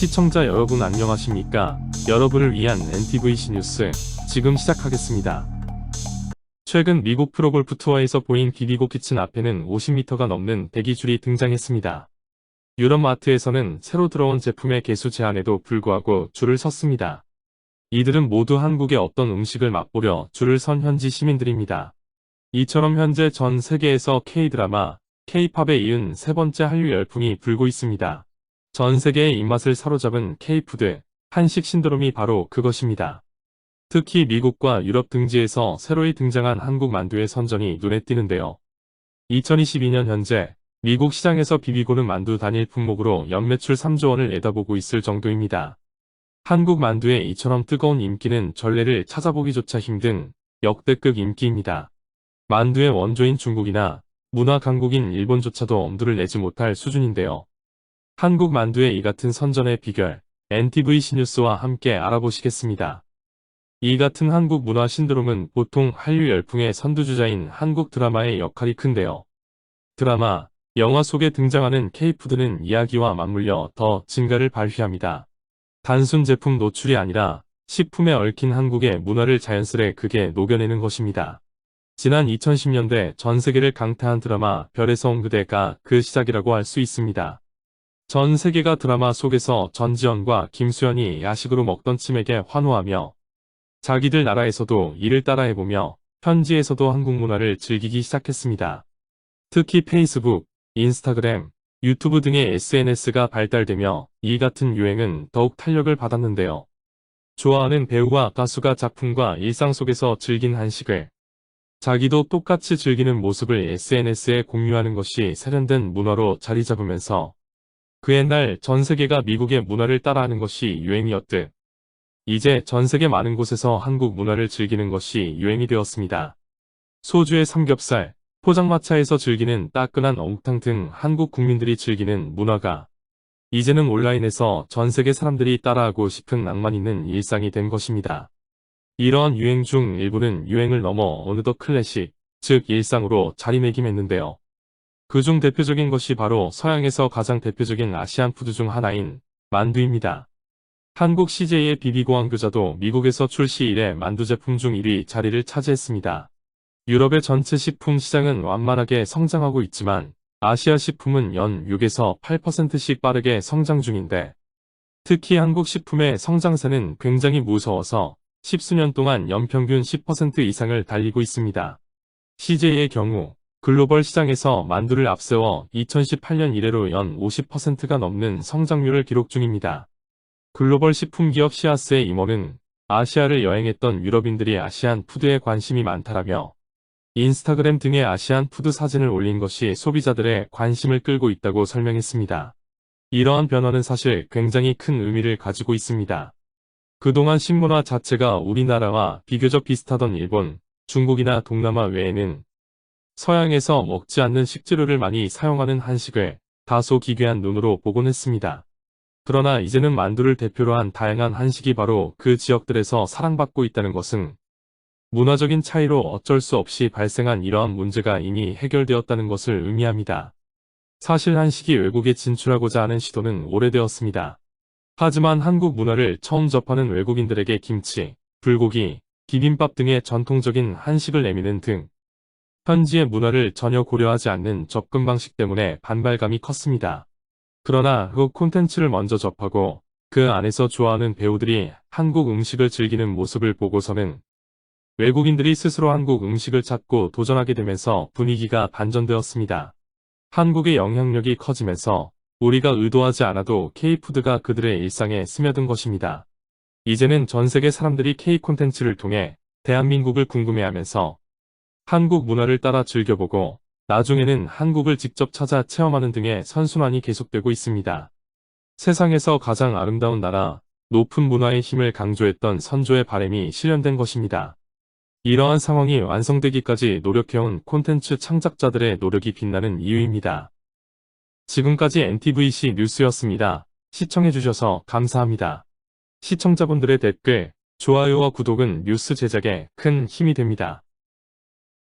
시청자 여러분 안녕하십니까? 여러분을 위한 NTVC 뉴스 지금 시작하겠습니다. 최근 미국 프로골프 투어에서 보인 비비고 키친 앞에는 50m가 넘는 대기줄이 등장했습니다. 유럽 마트에서는 새로 들어온 제품의 개수 제한에도 불구하고 줄을 섰습니다. 이들은 모두 한국의 어떤 음식을 맛보려 줄을 선 현지 시민들입니다. 이처럼 현재 전 세계에서 K-드라마, K-팝에 이은 세 번째 한류 열풍이 불고 있습니다. 전 세계의 입맛을 사로잡은 K-푸드, 한식 신드롬이 바로 그것입니다. 특히 미국과 유럽 등지에서 새로이 등장한 한국 만두의 선전이 눈에 띄는데요. 2022년 현재 미국 시장에서 비비고는 만두 단일 품목으로 연매출 3조 원을 내다보고 있을 정도입니다. 한국 만두의 이처럼 뜨거운 인기는 전례를 찾아보기조차 힘든 역대급 인기입니다. 만두의 원조인 중국이나 문화 강국인 일본조차도 엄두를 내지 못할 수준인데요. 한국 만두의 이 같은 선전의 비결, NTVC 뉴스와 함께 알아보시겠습니다. 이 같은 한국 문화 신드롬은 보통 한류 열풍의 선두주자인 한국 드라마의 역할이 큰데요. 드라마, 영화 속에 등장하는 K푸드는 이야기와 맞물려 더 진가를 발휘합니다. 단순 제품 노출이 아니라 식품에 얽힌 한국의 문화를 자연스레 극에 녹여내는 것입니다. 지난 2010년대 전 세계를 강타한 드라마 별에서 온 그대가 그 시작이라고 할 수 있습니다. 전 세계가 드라마 속에서 전지현과 김수현이 야식으로 먹던 찜에게 환호하며 자기들 나라에서도 이를 따라해보며 현지에서도 한국 문화를 즐기기 시작했습니다. 특히 페이스북, 인스타그램, 유튜브 등의 SNS가 발달되며 이 같은 유행은 더욱 탄력을 받았는데요. 좋아하는 배우와 가수가 작품과 일상 속에서 즐긴 한식을 자기도 똑같이 즐기는 모습을 SNS에 공유하는 것이 세련된 문화로 자리 잡으면서 그 옛날 전 세계가 미국의 문화를 따라하는 것이 유행이었듯 이제 전 세계 많은 곳에서 한국 문화를 즐기는 것이 유행이 되었습니다. 소주의 삼겹살, 포장마차에서 즐기는 따끈한 어묵탕 등 한국 국민들이 즐기는 문화가 이제는 온라인에서 전 세계 사람들이 따라하고 싶은 낭만 있는 일상이 된 것입니다. 이러한 유행 중 일부는 유행을 넘어 어느덧 클래식, 즉 일상으로 자리매김했는데요. 그중 대표적인 것이 바로 서양에서 가장 대표적인 아시안 푸드 중 하나인 만두입니다. 한국 CJ의 비비고항 교자도 미국에서 출시 이래 만두 제품 중 1위 자리를 차지했습니다. 유럽의 전체 식품 시장은 완만하게 성장하고 있지만 아시아 식품은 연 6에서 8%씩 빠르게 성장 중인데 특히 한국 식품의 성장세는 굉장히 무서워서 십수년 동안 연평균 10% 이상을 달리고 있습니다. CJ의 경우 글로벌 시장에서 만두를 앞세워 2018년 이래로 연 50%가 넘는 성장률을 기록 중입니다. 글로벌 식품기업 시아스의 임원은 아시아를 여행했던 유럽인들이 아시안 푸드에 관심이 많다라며 인스타그램 등의 아시안 푸드 사진을 올린 것이 소비자들의 관심을 끌고 있다고 설명했습니다. 이러한 변화는 사실 굉장히 큰 의미를 가지고 있습니다. 그동안 식문화 자체가 우리나라와 비교적 비슷하던 일본, 중국이나 동남아 외에는 서양에서 먹지 않는 식재료를 많이 사용하는 한식을 다소 기괴한 눈으로 보곤 했습니다. 그러나 이제는 만두를 대표로 한 다양한 한식이 바로 그 지역들에서 사랑받고 있다는 것은 문화적인 차이로 어쩔 수 없이 발생한 이러한 문제가 이미 해결되었다는 것을 의미합니다. 사실 한식이 외국에 진출하고자 하는 시도는 오래되었습니다. 하지만 한국 문화를 처음 접하는 외국인들에게 김치, 불고기, 비빔밥 등의 전통적인 한식을 내미는 등 현지의 문화를 전혀 고려하지 않는 접근 방식 때문에 반발감이 컸습니다. 그러나 그 콘텐츠를 먼저 접하고 그 안에서 좋아하는 배우들이 한국 음식을 즐기는 모습을 보고서는 외국인들이 스스로 한국 음식을 찾고 도전하게 되면서 분위기가 반전되었습니다. 한국의 영향력이 커지면서 우리가 의도하지 않아도 K푸드가 그들의 일상에 스며든 것입니다. 이제는 전 세계 사람들이 K 콘텐츠를 통해 대한민국을 궁금해하면서 한국 문화를 따라 즐겨보고 나중에는 한국을 직접 찾아 체험하는 등의 선순환이 계속되고 있습니다. 세상에서 가장 아름다운 나라, 높은 문화의 힘을 강조했던 선조의 바람이 실현된 것입니다. 이러한 상황이 완성되기까지 노력해온 콘텐츠 창작자들의 노력이 빛나는 이유입니다. 지금까지 NTVC 뉴스였습니다. 시청해주셔서 감사합니다. 시청자분들의 댓글, 좋아요와 구독은 뉴스 제작에 큰 힘이 됩니다.